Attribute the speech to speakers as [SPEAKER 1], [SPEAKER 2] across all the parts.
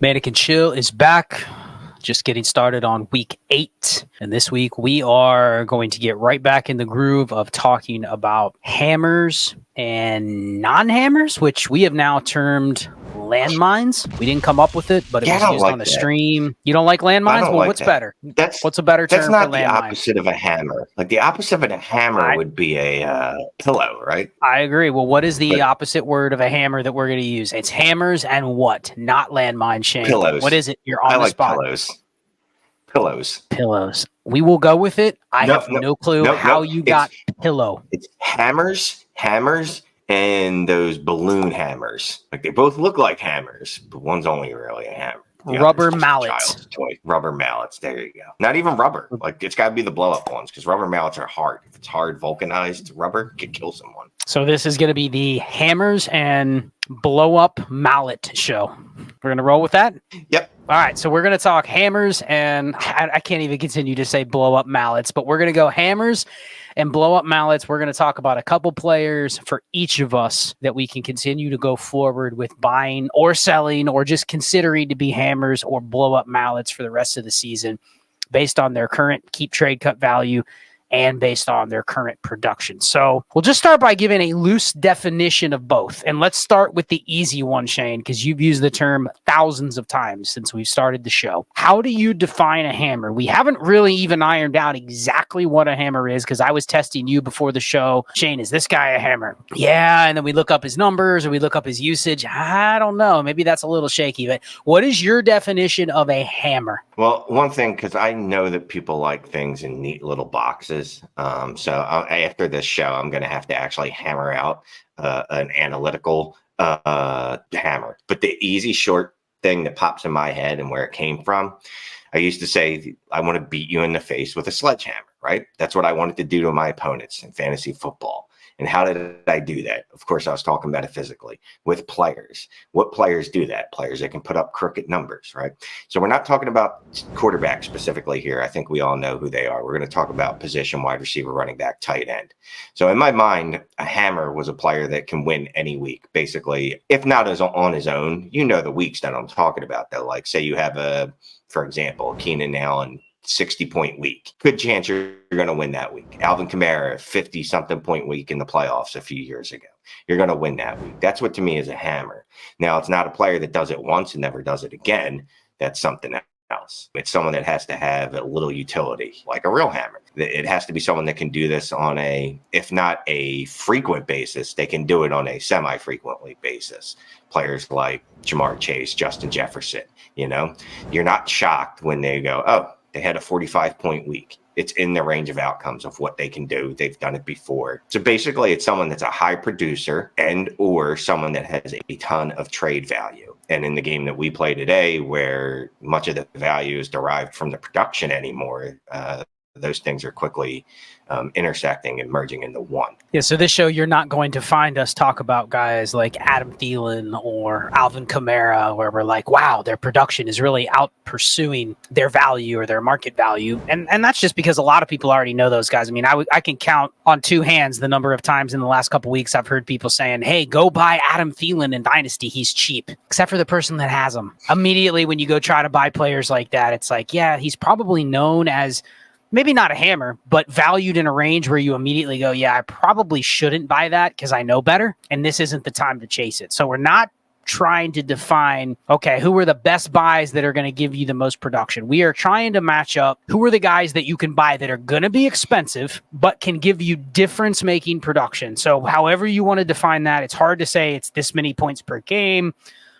[SPEAKER 1] Mannequin Chill is back. Just getting started on week 8. And this week we are going to get right back in the groove of talking about hammers and non-hammers, which we have now termed landmines. We didn't come up with it, but it was used on the stream. You don't like landmines? Well, what's better? What's a better term for landmine?
[SPEAKER 2] That's not the opposite of a hammer. Like the opposite of a hammer would be a pillow, right?
[SPEAKER 1] I agree. Well, what is the opposite word of a hammer that we're going to use? It's hammers and what? Not landmine, Shane.
[SPEAKER 2] Pillows.
[SPEAKER 1] What is it? You're on the spot.
[SPEAKER 2] Pillows.
[SPEAKER 1] We will go with it. I have no clue how you got pillow.
[SPEAKER 2] It's hammers, and those balloon hammers. Like they both look like hammers, but one's only really a hammer.
[SPEAKER 1] Rubber mallets.
[SPEAKER 2] Rubber mallets. There you go. Not even rubber. Like it's got to be the blow up ones because rubber mallets are hard. If it's hard vulcanized rubber, it could kill someone.
[SPEAKER 1] So this is going to be the hammers and blow up mallet show. We're going to roll with that?
[SPEAKER 2] Yep.
[SPEAKER 1] All right. So we're going to talk hammers and I can't even continue to say blow up mallets, but we're going to go hammers and blow up mallets. We're going to talk about a couple players for each of us that we can continue to go forward with buying or selling or just considering to be hammers or blow up mallets for the rest of the season based on their current keep trade cut value and based on their current production. So we'll just start by giving a loose definition of both. And let's start with the easy one, Shane, because you've used the term thousands of times since we've started the show. How do you define a hammer? We haven't really even ironed out exactly what a hammer is because I was testing you before the show. Shane, is this guy a hammer? Yeah, and then we look up his numbers or we look up his usage. I don't know. Maybe that's a little shaky, but what is your definition of a hammer?
[SPEAKER 2] Well, one thing, because I know that people like things in neat little boxes. So after this show, I'm going to have to actually hammer out an analytical hammer. But the easy, short thing that pops in my head and where it came from, I used to say, I want to beat you in the face with a sledgehammer, right? That's what I wanted to do to my opponents in fantasy football. And how did I do that? Of course, I was talking metaphysically with players. What players do that? Players that can put up crooked numbers, right? So we're not talking about quarterbacks specifically here. I think we all know who they are. We're going to talk about position, wide receiver, running back, tight end. So in my mind, a hammer was a player that can win any week, basically, if not as on his own. You know the weeks that I'm talking about, though. Like say you have for example, Keenan Allen, 60-point week. Good chance you're going to win that week. Alvin Kamara, 50-something point week in the playoffs a few years ago. You're going to win that week. That's what to me is a hammer. Now, it's not a player that does it once and never does it again. That's something else. It's someone that has to have a little utility, like a real hammer. It has to be someone that can do this on if not a frequent basis, they can do it on a semi-frequently basis. Players like Jamar Chase, Justin Jefferson, you're not shocked when they go, oh, they had a 45-point week. It's in the range of outcomes of what they can do. They've done it before. So basically, it's someone that's a high producer and or someone that has a ton of trade value. And in the game that we play today, where much of the value is derived from the production anymore, those things are quickly intersecting and merging into one.
[SPEAKER 1] Yeah, so this show, you're not going to find us talk about guys like Adam Thielen or Alvin Kamara, where we're like, wow, their production is really out pursuing their value or their market value. And that's just because a lot of people already know those guys. I mean, I can count on two hands the number of times in the last couple of weeks I've heard people saying, hey, go buy Adam Thielen in Dynasty. He's cheap, except for the person that has him. Immediately when you go try to buy players like that, it's like, yeah, he's probably known as maybe not a hammer, but valued in a range where you immediately go, yeah, I probably shouldn't buy that because I know better, and this isn't the time to chase it. So we're not trying to define, okay, who are the best buys that are going to give you the most production. We are trying to match up who are the guys that you can buy that are going to be expensive, but can give you difference-making production. So however you want to define that, it's hard to say it's this many points per game,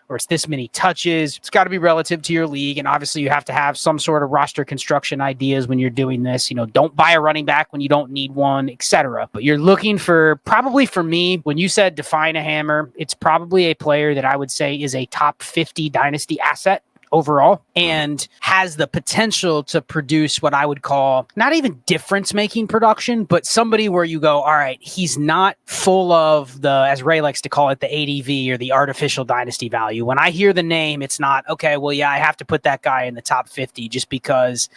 [SPEAKER 1] or it's this many touches. It's got to be relative to your league. And obviously you have to have some sort of roster construction ideas when you're doing this. Don't buy a running back when you don't need one, etc. But you're looking for, probably for me, when you said define a hammer, it's probably a player that I would say is a top 50 dynasty asset overall and has the potential to produce what I would call not even difference-making production, but somebody where you go, all right, he's not full of the, as Ray likes to call it, the ADV or the artificial dynasty value. When I hear the name, it's not, okay, well, yeah, I have to put that guy in the top 50 just because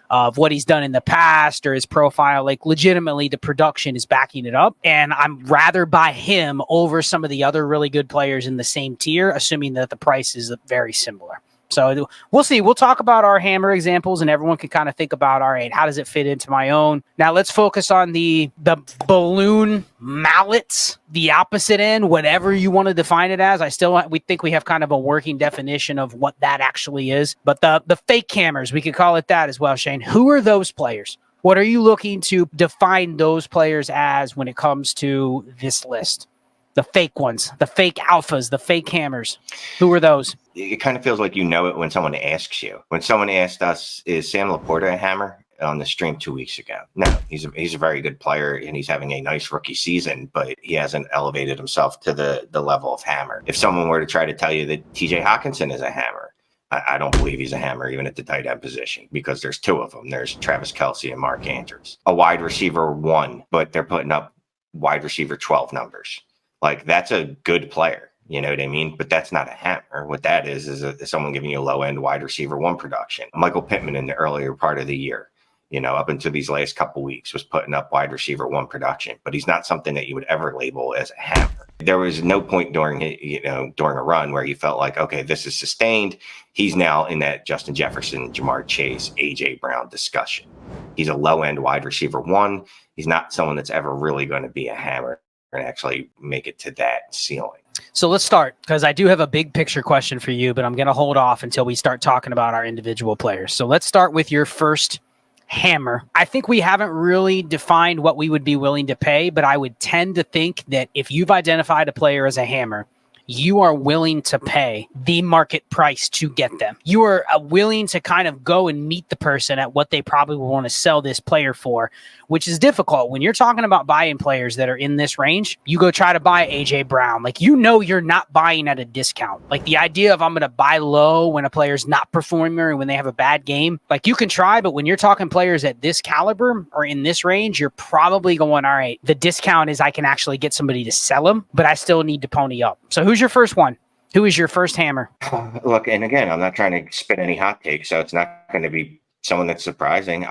[SPEAKER 1] of what he's done in the past or his profile. Like, legitimately, the production is backing it up. And I'm rather buy him over some of the other really good players in the same tier, assuming that the price is very similar. So we'll see. We'll talk about our hammer examples, and everyone can kind of think about, all right, how does it fit into my own? Now let's focus on the balloon mallets, the opposite end, whatever you want to define it as. We think we have kind of a working definition of what that actually is. But the fake hammers, we could call it that as well, Shane. Who are those players? What are you looking to define those players as when it comes to this list? The fake ones, the fake alphas, the fake hammers. Who are those?
[SPEAKER 2] It kind of feels like you know it when someone asks you. When someone asked us, is Sam Laporta a hammer, on the stream 2 weeks ago? No, he's a very good player, and he's having a nice rookie season, but he hasn't elevated himself to the level of hammer. If someone were to try to tell you that TJ Hawkinson is a hammer, I don't believe he's a hammer even at the tight end position, because there's two of them. There's Travis Kelce and Mark Andrews. A wide receiver 1, but they're putting up wide receiver 12 numbers. Like, that's a good player, you know what I mean? But that's not a hammer. What that is someone giving you a low-end wide receiver 1 production. Michael Pittman in the earlier part of the year, up until these last couple weeks, was putting up wide receiver 1 production. But he's not something that you would ever label as a hammer. There was no point during a run where you felt like, okay, this is sustained. He's now in that Justin Jefferson, Jamar Chase, A.J. Brown discussion. He's a low-end wide receiver 1. He's not someone that's ever really going to be a hammer and actually make it to that ceiling.
[SPEAKER 1] So let's start, because I do have a big picture question for you, but I'm going to hold off until we start talking about our individual players. So let's start with your first hammer. I think we haven't really defined what we would be willing to pay, but I would tend to think that if you've identified a player as a hammer, you are willing to pay the market price to get them. You are willing to kind of go and meet the person at what they probably want to sell this player for, which is difficult. When you're talking about buying players that are in this range, you go try to buy A.J. Brown. Like, you're not buying at a discount. Like, the idea of I'm going to buy low when a player's not performing or when they have a bad game, like, you can try, but when you're talking players at this caliber or in this range, you're probably going, all right, the discount is I can actually get somebody to sell them, but I still need to pony up. So who's your first one? Who is your first hammer?
[SPEAKER 2] Look, and again, I'm not trying to spit any hot takes, so it's not going to be someone that's surprising.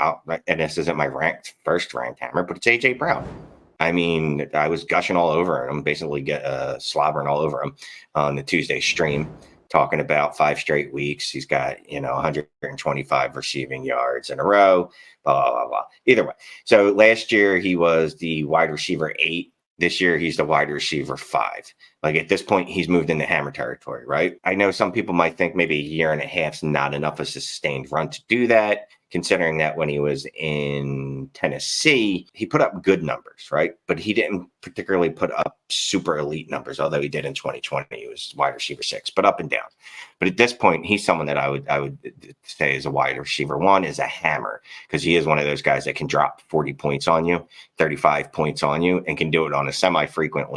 [SPEAKER 2] And this isn't my first ranked hammer, but it's A.J. Brown. I mean, I was gushing all over him, basically slobbering all over him on the Tuesday stream, talking about 5 straight weeks. He's got, 125 receiving yards in a row, blah, blah, blah, blah. Either way. So last year he was the wide receiver 8. This year, he's the wide receiver 5. Like, at this point, he's moved into hammer territory, right? I know some people might think maybe a year and a half's not enough of a sustained run to do that, considering that when he was in Tennessee, he put up good numbers, right? But he didn't particularly put up super elite numbers, although he did in 2020. He was wide receiver 6, but up and down. But at this point, he's someone that I would say is a wide receiver 1, is a hammer, because he is one of those guys that can drop 40 points on you, 35 points on you, and can do it on a semi-frequent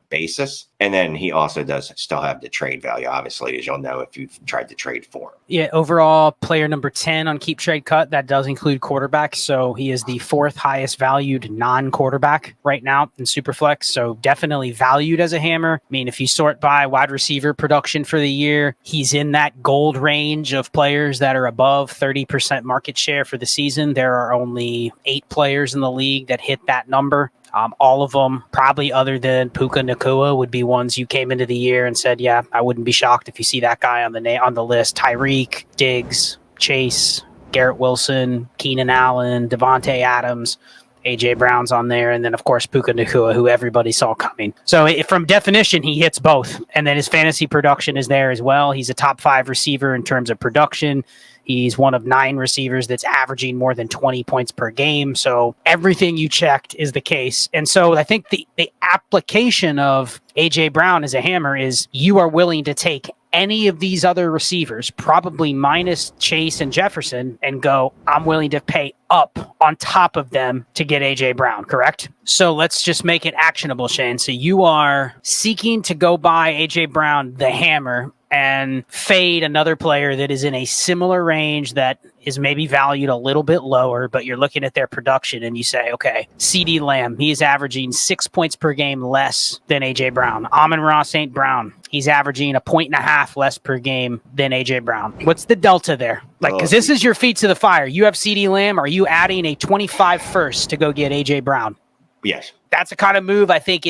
[SPEAKER 2] basis. And then he also does still have the trade value, obviously, as you'll know if you've tried to trade for him.
[SPEAKER 1] Yeah, overall player number 10 on Keep Trade Cut. That does include quarterback. So he is the 4th highest valued non-quarterback right now in Superflex. So definitely valued as a hammer. I mean, if you sort by wide receiver production for the year, he's in that gold range of players that are above 30% market share for the season. There are only 8 players in the league that hit that number. All of them, probably other than Puka Nacua, would be ones you came into the year and said, yeah, I wouldn't be shocked if you see that guy on the list. Tyreek, Diggs, Chase, Garrett Wilson, Keenan Allen, Devontae Adams, A.J. Brown's on there, and then, of course, Puka Nacua, who everybody saw coming. So from definition, he hits both, and then his fantasy production is there as well. He's a top 5 receiver in terms of production. He's one of 9 receivers that's averaging more than 20 points per game. So everything you checked is the case. And so I think the application of A.J. Brown as a hammer is you are willing to take any of these other receivers, probably minus Chase and Jefferson, and go, I'm willing to pay up on top of them to get A.J. Brown, correct? So let's just make it actionable, Shane. So you are seeking to go buy A.J. Brown, the hammer, and fade another player that is in a similar range that is maybe valued a little bit lower, but you're looking at their production and you say, okay, CD Lamb, he is averaging 6 points per game less than A.J. Brown. Amon-Ra St. Brown, he's averaging 1.5 points less per game than A.J. Brown. What's the delta there? Like, because this is your feet to the fire. You have CD Lamb. Are you adding a 25 first to go get A.J. Brown?
[SPEAKER 2] Yes.
[SPEAKER 1] that's the kind of move I think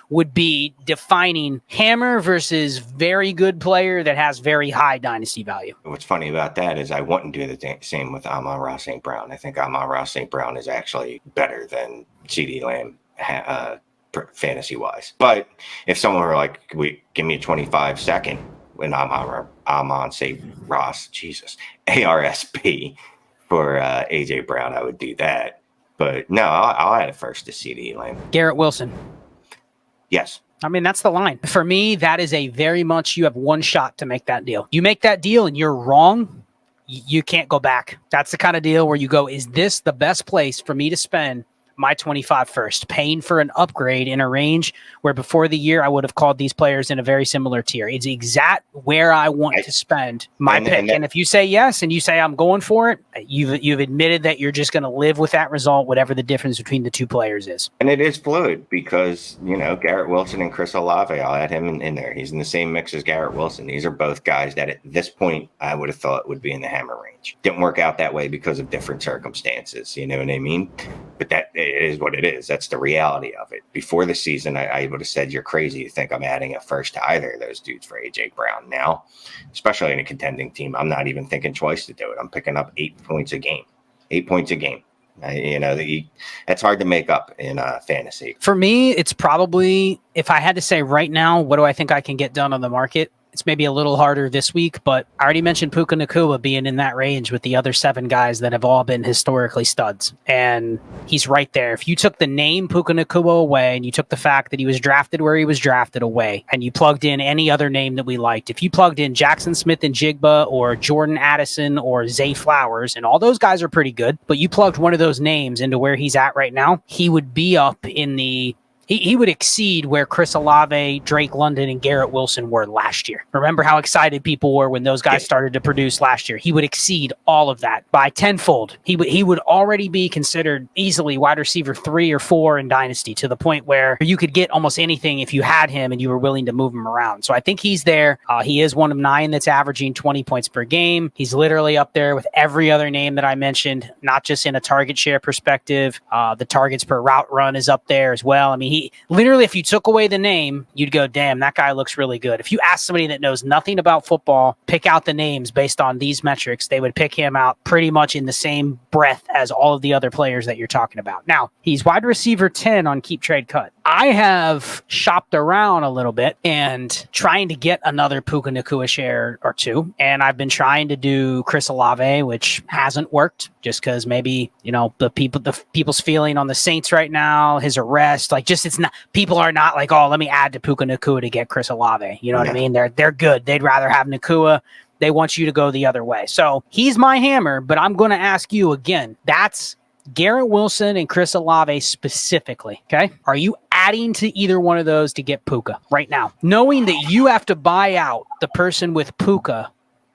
[SPEAKER 1] would be defining hammer versus very good player that has very high dynasty value.
[SPEAKER 2] What's funny about that is I wouldn't do the same with Amon-Ra St. Brown. I think Amon-Ra St. Brown is actually better than CeeDee Lamb fantasy-wise. But if someone were like, give me a 25-second when Amon St. Ross, Jesus, ARSP for A.J. Brown, I would do that. But no, I'll add it first to CeeDee Lamb.
[SPEAKER 1] Garrett Wilson.
[SPEAKER 2] Yes.
[SPEAKER 1] I mean, that's the line. For me, that is a very much you have one shot to make that deal. You make that deal and you're wrong, you can't go back. That's the kind of deal where you go, is this the best place for me to spend my 25 first, paying for an upgrade in a range where before the year I would have called these players in a very similar tier. It's exact where I want to spend my pick. And if you say yes and you say I'm going for it, you've admitted that you're just going to live with that result, whatever the difference between the two players is.
[SPEAKER 2] And it is fluid because, Garrett Wilson and Chris Olave, I'll add him in there. He's in the same mix as Garrett Wilson. These are both guys that at this point I would have thought would be in the hammer range. Didn't work out that way because of different circumstances. You know what I mean? But that is what it is. That's the reality of it. Before the season, I would have said you're crazy to think I'm adding a first to either of those dudes for A.J. Brown. Now, especially in a contending team, I'm not even thinking twice to do it. I'm picking up 8 points a game. 8 points a game. That's hard to make up in fantasy.
[SPEAKER 1] For me, it's probably, if I had to say right now, what do I think I can get done on the market? It's maybe a little harder this week, but I already mentioned Puka Nacua being in that range with the other 7 guys that have all been historically studs. And he's right there. If you took the name Puka Nacua away and you took the fact that he was drafted where he was drafted away and you plugged in any other name that we liked, if you plugged in Jackson Smith and Jigba or Jordan Addison or Zay Flowers, and all those guys are pretty good, but you plugged one of those names into where he's at right now, he would be up in the... He would exceed where Chris Olave, Drake London, and Garrett Wilson were last year. Remember how excited people were when those guys started to produce last year. He would exceed all of that by tenfold. He would already be considered easily wide receiver 3 or 4 in Dynasty, to the point where you could get almost anything if you had him and you were willing to move him around. So I think he's there. He is one of 9 that's averaging 20 points per game. He's literally up there with every other name that I mentioned, not just in a target share perspective. The targets per route run is up there as well. I mean, he literally, if you took away the name, you'd go, damn, that guy looks really good. If you ask somebody that knows nothing about football, pick out the names based on these metrics, they would pick him out pretty much in the same breath as all of the other players that you're talking about. Now, he's wide receiver 10 on Keep Trade Cut. I have shopped around a little bit and trying to get another Puka Nacua share or 2. And I've been trying to do Chris Olave, which hasn't worked just because maybe, the people's feeling on the Saints right now, his arrest, it's not, people are not like, oh, let me add to Puka Nacua to get Chris Olave. You know what I mean? They're good. They'd rather have Nacua. They want you to go the other way. So he's my hammer, but I'm going to ask you again. That's Garrett Wilson and Chris Olave specifically. Okay. Are you adding to either one of those to get Puka right now? Knowing that you have to buy out the person with Puka,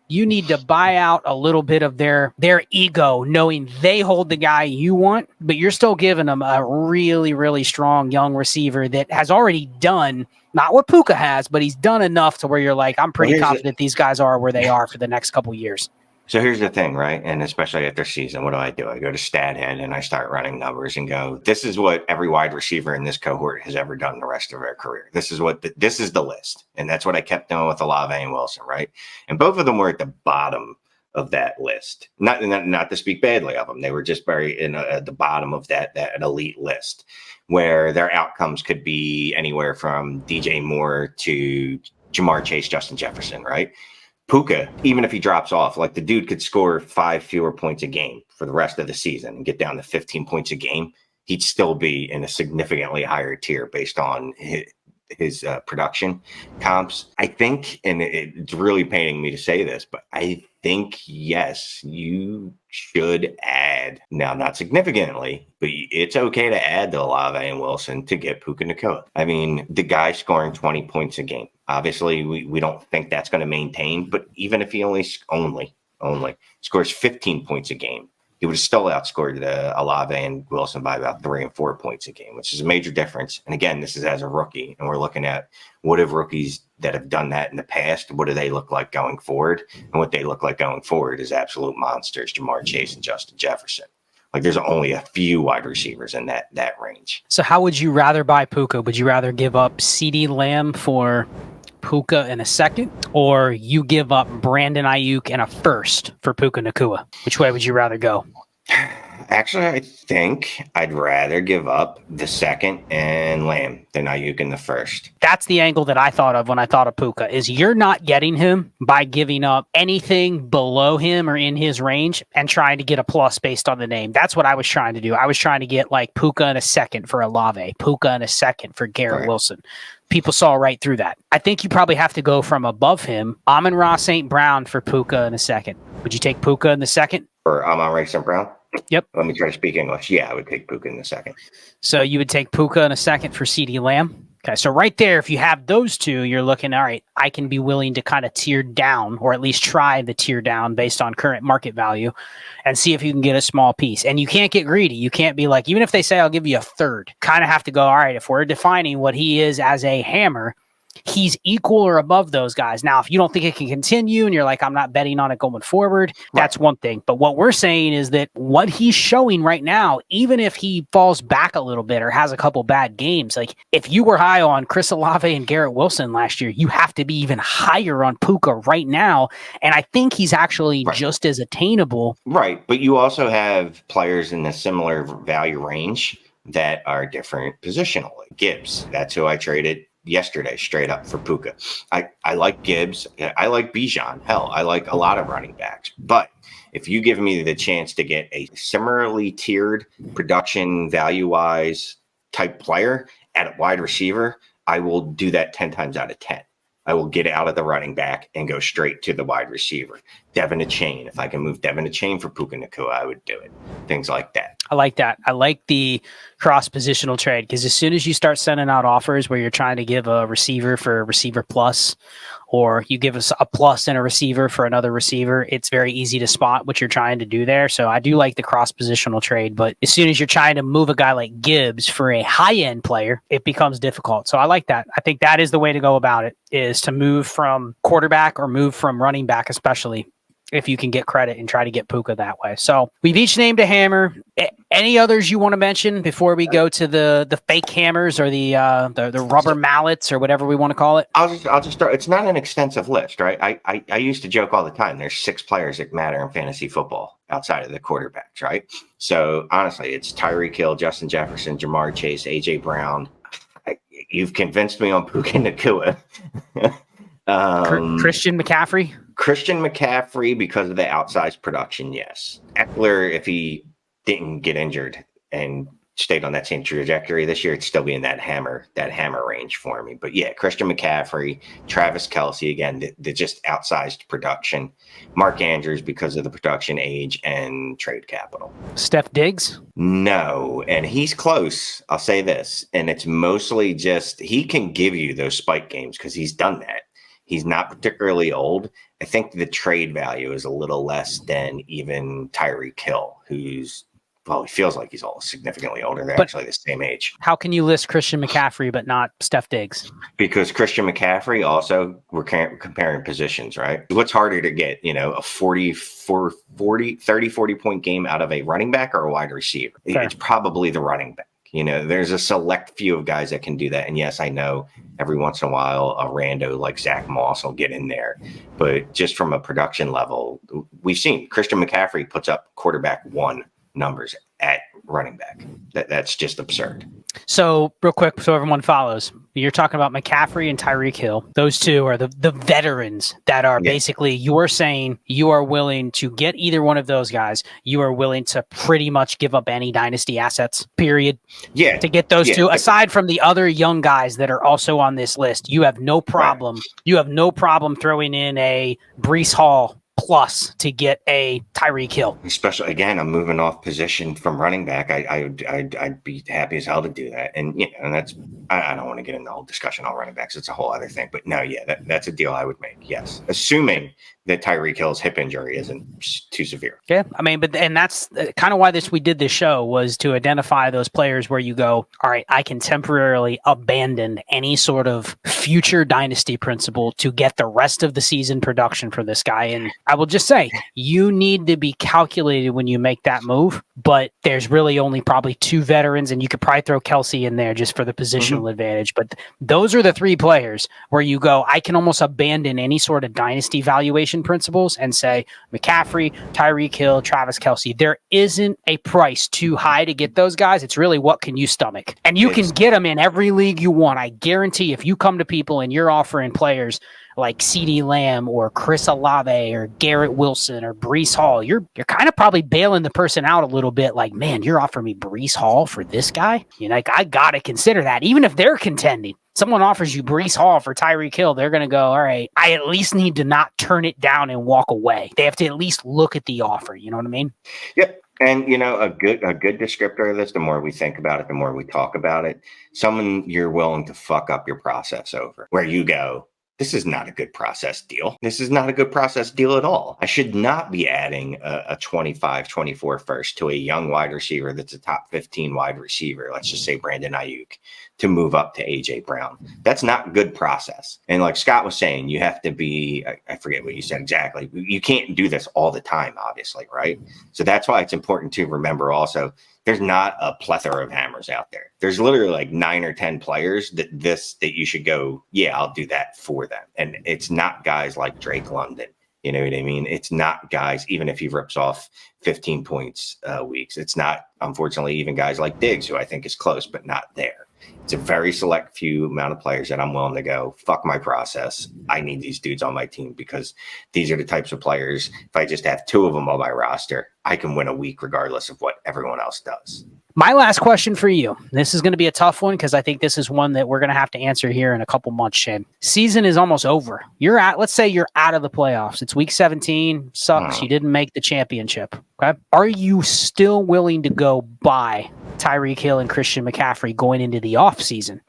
[SPEAKER 1] you need to buy out a little bit of their ego, knowing they hold the guy you want, but you're still giving them a really, really strong young receiver that has already done, not what Puka has, but he's done enough to where you're like, I'm pretty confident these guys are where they are for the next couple years.
[SPEAKER 2] So here's the thing, right? And especially after season, what do? I go to StatHead and I start running numbers and go, this is what every wide receiver in this cohort has ever done the rest of their career. This is this is the list. And that's what I kept doing with Olave and Wilson, right? And both of them were at the bottom of that list. Not to speak badly of them. They were just very at the bottom of that elite list, where their outcomes could be anywhere from DJ Moore to Jamar Chase, Justin Jefferson, right? Puka, even if he drops off, like the dude could score 5 fewer points a game for the rest of the season and get down to 15 points a game. He'd still be in a significantly higher tier based on his production comps. I think, and it's really paining me to say this, but I think, yes, you should add, now not significantly, but it's okay to add to Olave and Wilson to get Puka Nacua. I mean, the guy scoring 20 points a game. Obviously, we don't think that's going to maintain, but even if he only scores 15 points a game, he would have still outscored Olave and Wilson by about 3 and 4 points a game, which is a major difference. And again, this is as a rookie, and we're looking at what have rookies that have done that in the past, what do they look like going forward? And what they look like going forward is absolute monsters, Jamar Chase and Justin Jefferson. Like there's only a few wide receivers in that range.
[SPEAKER 1] So how would you rather buy Puka? Would you rather give up CeeDee Lamb for Puka in a second, or you give up Brandon Ayuk and a first for Puka Nacua? Which way would you rather go?
[SPEAKER 2] Actually, I think I'd rather give up the second and Lamb than Ayuk in the first.
[SPEAKER 1] That's the angle that I thought of when I thought of Puka, is you're not getting him by giving up anything below him or in his range and trying to get a plus based on the name. That's what I was trying to do. I was trying to get like Puka in a second for Olave, Puka in a second for Garrett Wilson. People saw right through that. I think you probably have to go from above him. Amon-Ra St. Brown for Puka in a second. Would you take Puka in the second?
[SPEAKER 2] For Amon-Ra St. Brown?
[SPEAKER 1] Yep.
[SPEAKER 2] Let me try to speak English. Yeah, I would take Puka in the second.
[SPEAKER 1] So you would take Puka in a second for CeeDee Lamb? Okay, so right there, if you have those two, you're looking, all right, I can be willing to kind of tier down, or at least try the tier down based on current market value and see if you can get a small piece. And you can't get greedy. You can't be like, even if they say I'll give you a third, kind of have to go, all right, if we're defining what he is as a hammer, he's equal or above those guys. Now, if you don't think it can continue and you're like, I'm not betting on it going forward, that's one thing. But what we're saying is that what he's showing right now, even if he falls back a little bit or has a couple bad games, like if you were high on Chris Olave and Garrett Wilson last year, you have to be even higher on Puka right now. And I think he's actually just as attainable.
[SPEAKER 2] Right. But you also have players in a similar value range that are different positionally. Gibbs, that's who I traded yesterday straight up for Puka. I like Gibbs. I like Bijan. Hell, I like a lot of running backs. But if you give me the chance to get a similarly tiered production value-wise type player at a wide receiver, I will do that 10 times out of 10. I will get out of the running back and go straight to the wide receiver. Devin Achane. If I can move Devin Achane for Puka Nacua, I would do it. Things like that.
[SPEAKER 1] I like that. I like the cross-positional trade because as soon as you start sending out offers where you're trying to give a receiver for a receiver plus, or you give us a plus and a receiver for another receiver, it's very easy to spot what you're trying to do there. So I do like the cross-positional trade, but as soon as you're trying to move a guy like Gibbs for a high-end player, it becomes difficult. So I like that. I think that is the way to go about it, is to move from quarterback or move from running back, especially if you can get credit and try to get Puka that way. So we've each named a hammer. Any others you want to mention before we go to the fake hammers or the rubber mallets or whatever we want to call it?
[SPEAKER 2] I'll just start. It's not an extensive list, right? I used to joke all the time. There's 6 players that matter in fantasy football outside of the quarterbacks, right? So honestly, it's Tyreek Hill, Justin Jefferson, Jamar Chase, AJ Brown. You've convinced me on Puka Nacua.
[SPEAKER 1] Christian McCaffrey?
[SPEAKER 2] Christian McCaffrey, because of the outsized production, yes. Eckler, if he didn't get injured and stayed on that same trajectory this year, it'd still be in that hammer range for me. But yeah, Christian McCaffrey, Travis Kelce, again, the just outsized production. Mark Andrews, because of the production, age, and trade capital.
[SPEAKER 1] Steph Diggs?
[SPEAKER 2] No, and he's close. I'll say this, and it's mostly just he can give you those spike games because he's done that. He's not particularly old. I think the trade value is a little less than even Tyreek Hill, who's, well, he feels like he's significantly older. They're actually the same age.
[SPEAKER 1] How can you list Christian McCaffrey but not Steph Diggs?
[SPEAKER 2] Because Christian McCaffrey also, we're comparing positions, right? What's harder to get, a 40 point game out of a running back or a wide receiver? Fair. It's probably the running back. There's a select few of guys that can do that. And yes, I know every once in a while a rando like Zach Moss will get in there. But just from a production level, we've seen Christian McCaffrey puts up quarterback 1 numbers at running back. That's just absurd.
[SPEAKER 1] So real quick, so everyone follows, you're talking about McCaffrey and Tyreek Hill. Those two are the veterans that are basically, you are saying you are willing to get either one of those guys. You are willing to pretty much give up any dynasty assets, period. Yeah. To get those two, aside from the other young guys that are also on this list, you have no problem. Right. You have no problem throwing in a Breece Hall plus to get a Tyreek Hill.
[SPEAKER 2] Especially, again, I'm moving off position from running back. I'd be happy as hell to do that. And, and that's, I don't want to get into the whole discussion on running backs. It's a whole other thing. But no, that's a deal I would make. Yes. Assuming that Tyreek Hill's hip injury isn't too severe.
[SPEAKER 1] Yeah. I mean, and that's kind of why we did this show, was to identify those players where you go, all right, I can temporarily abandon any sort of future dynasty principle to get the rest of the season production for this guy. And I will just say, you need need to be calculated when you make that move, but there's really only probably 2 veterans, and you could probably throw Kelsey in there just for the positional advantage. But those are the 3 players where you go, I can almost abandon any sort of dynasty valuation principles and say McCaffrey, Tyreek Hill, Travis Kelsey. There isn't a price too high to get those guys. It's really what can you stomach? And you can get them in every league you want. I guarantee if you come to people and you're offering players like CeeDee Lamb or Chris Olave or Garrett Wilson or Breece Hall, you're kind of probably bailing the person out a little bit like, man, you're offering me Breece Hall for this guy? You know, like, I got to consider that. Even if they're contending, someone offers you Breece Hall for Tyreek Hill, they're going to go, all right, I at least need to not turn it down and walk away. They have to at least look at the offer. You know what I mean?
[SPEAKER 2] Yep. And, you know, a good descriptor of this, the more we think about it, the more we talk about it, someone you're willing to fuck up your process over, where you go, this is not a good process deal. This is not a good process deal at all. I should not be adding a 25, 24 first to a young wide receiver that's a top 15 wide receiver. Let's just say Brandon Ayuk to move up to AJ Brown. That's not good process. And like Scott was saying, you have to be, I forget what you said exactly. You can't do this all the time, obviously, right? So that's why it's important to remember also, there's not a plethora of hammers out there. There's literally like 9 or 10 players that you should go, yeah, I'll do that for them. And it's not guys like Drake London. You know what I mean? It's not guys, even if he rips off 15 points weeks. It's not, unfortunately, even guys like Diggs, who I think is close, but not there. It's a very select few amount of players that I'm willing to go, fuck my process. I need these dudes on my team because these are the types of players. If I just have 2 of them on my roster, I can win a week regardless of what everyone else does.
[SPEAKER 1] My last question for you. This is going to be a tough one because I think this is one that we're going to have to answer here in a couple months, Shane. Season is almost over. Let's say you're out of the playoffs. It's week 17. Sucks. You didn't make the championship. Okay. Are you still willing to go buy Tyreek Hill and Christian McCaffrey going into the offseason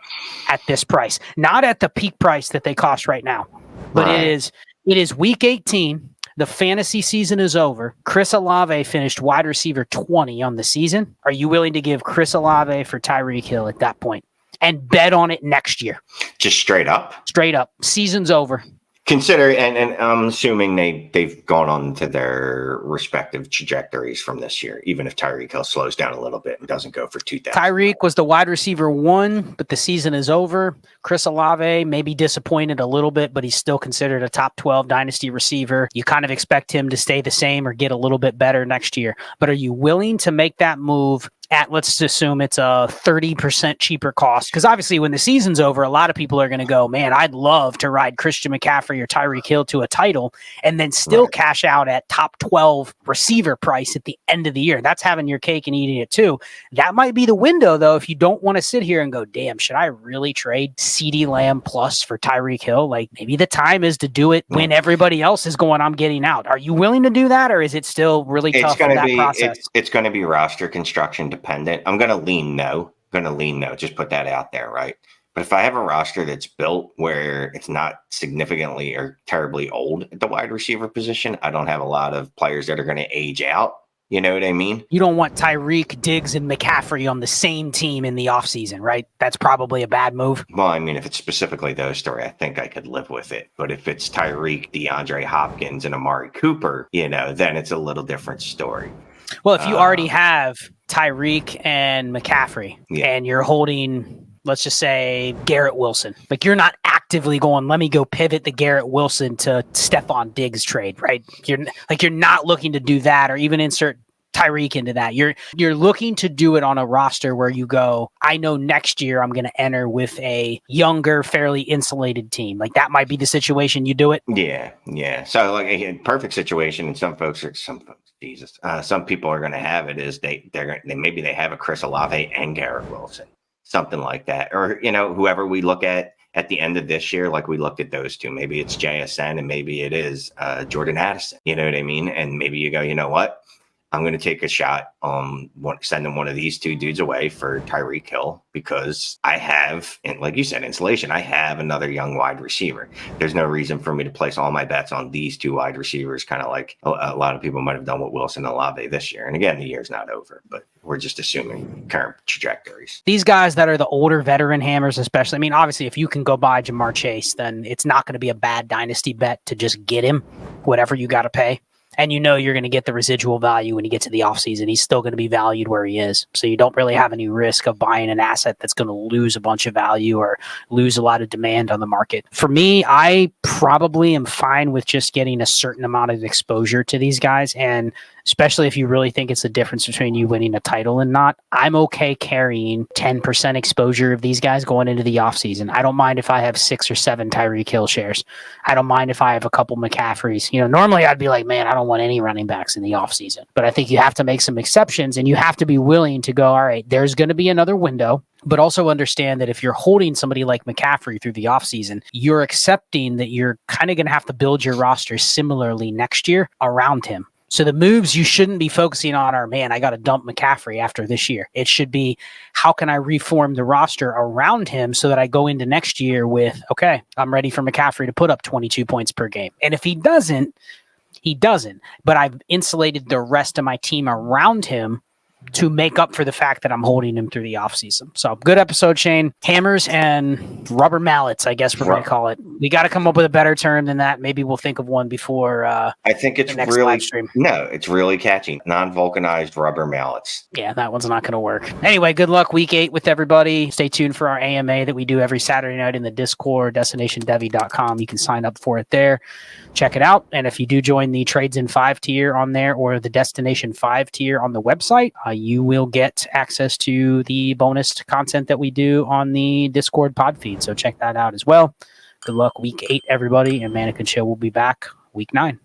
[SPEAKER 1] at this price? Not at the peak price that they cost right now, but it is week 18. The fantasy season is over. Chris Olave finished wide receiver 20 on the season. Are you willing to give Chris Olave for Tyreek Hill at that point and bet on it next year?
[SPEAKER 2] Just straight up?
[SPEAKER 1] Straight up. Season's over.
[SPEAKER 2] Consider, and I'm assuming they've gone on to their respective trajectories from this year, even if Tyreek Hill slows down a little bit and doesn't go for 2,000.
[SPEAKER 1] Tyreek was the wide receiver 1, but the season is over. Chris Olave may be disappointed a little bit, but he's still considered a top 12 dynasty receiver. You kind of expect him to stay the same or get a little bit better next year. But are you willing to make that move at, let's assume it's a 30% cheaper cost? Because obviously when the season's over, a lot of people are going to go, man, I'd love to ride Christian McCaffrey or Tyreek Hill to a title and then still cash out at top 12 receiver price at the end of the year. That's having your cake and eating it too. That might be the window, though, if you don't want to sit here and go, damn, should I really trade CeeDee Lamb plus for Tyreek Hill? Like, maybe the time is to do it when everybody else is going, I'm getting out. Are you willing to do that, or is it still really tough in that process?
[SPEAKER 2] It's going to be roster construction dependent. I'm going to lean no. Just put that out there, right? But if I have a roster that's built where it's not significantly or terribly old at the wide receiver position, I don't have a lot of players that are going to age out. You know what I mean?
[SPEAKER 1] You don't want Tyreek, Diggs, and McCaffrey on the same team in the offseason, right? That's probably a bad move.
[SPEAKER 2] Well, I mean, if it's specifically those 3, I think I could live with it. But if it's Tyreek, DeAndre Hopkins, and Amari Cooper, then it's a little different story.
[SPEAKER 1] Well, if you already have Tyreek and McCaffrey and you're holding, let's just say, Garrett Wilson, like you're not actively going, let me go pivot the Garrett Wilson to Stephon Diggs trade, right? You're not looking to do that or even insert Tyreek into that. You're looking to do it on a roster where you go, I know next year I'm going to enter with a younger, fairly insulated team. Like that might be the situation you do it.
[SPEAKER 2] Yeah. So like a perfect situation, and some people are going to have it is they have a Chris Olave and Garrett Wilson, something like that, or whoever we look at the end of this year, like we looked at those 2. Maybe it's JSN and maybe it is Jordan Addison. You know what I mean? And maybe you go, you know what? I'm going to take a shot on sending one of these 2 dudes away for Tyreek Hill because I have, and like you said, insulation. I have another young wide receiver. There's no reason for me to place all my bets on these 2 wide receivers, kind of like a lot of people might have done with Wilson and Olave this year. And again, the year's not over, but we're just assuming current trajectories.
[SPEAKER 1] These guys that are the older veteran hammers, especially, I mean, obviously, if you can go buy Jamar Chase, then it's not going to be a bad dynasty bet to just get him, whatever you got to pay. And you know you're going to get the residual value when you get to the offseason. He's still going to be valued where he is. So you don't really have any risk of buying an asset that's going to lose a bunch of value or lose a lot of demand on the market. For me, I probably am fine with just getting a certain amount of exposure to these guys. And especially if you really think it's the difference between you winning a title and not, I'm okay carrying 10% exposure of these guys going into the offseason. I don't mind if I have 6 or 7 Tyreek Hill shares. I don't mind if I have a couple McCaffreys. Normally I'd be like, man, I don't want any running backs in the offseason. But I think you have to make some exceptions, and you have to be willing to go, all right, there's going to be another window. But also understand that if you're holding somebody like McCaffrey through the offseason, you're accepting that you're kind of going to have to build your roster similarly next year around him. So the moves you shouldn't be focusing on are, man, I got to dump McCaffrey after this year. It should be, how can I reform the roster around him so that I go into next year with, okay, I'm ready for McCaffrey to put up 22 points per game. And if he doesn't, he doesn't. But I've insulated the rest of my team around him to make up for the fact that I'm holding him through the offseason. So good episode, Shane. Hammers and rubber mallets, I guess we're going to call it. We got to come up with a better term than that. Maybe we'll think of one before
[SPEAKER 2] I think it's
[SPEAKER 1] next
[SPEAKER 2] really
[SPEAKER 1] live stream.
[SPEAKER 2] No, it's really catchy. Non-vulcanized rubber mallets.
[SPEAKER 1] Yeah, that one's not going to work. Anyway, good luck week 8 with everybody. Stay tuned for our AMA that we do every Saturday night in the Discord, destinationdevy.com. You can sign up for it there. Check it out. And if you do join the Trades in 5 tier on there or the Destination 5 tier on the website, you will get access to the bonus content that we do on the Discord pod feed. So check that out as well. Good luck week 8, everybody. And Mannequin Show will be back week 9.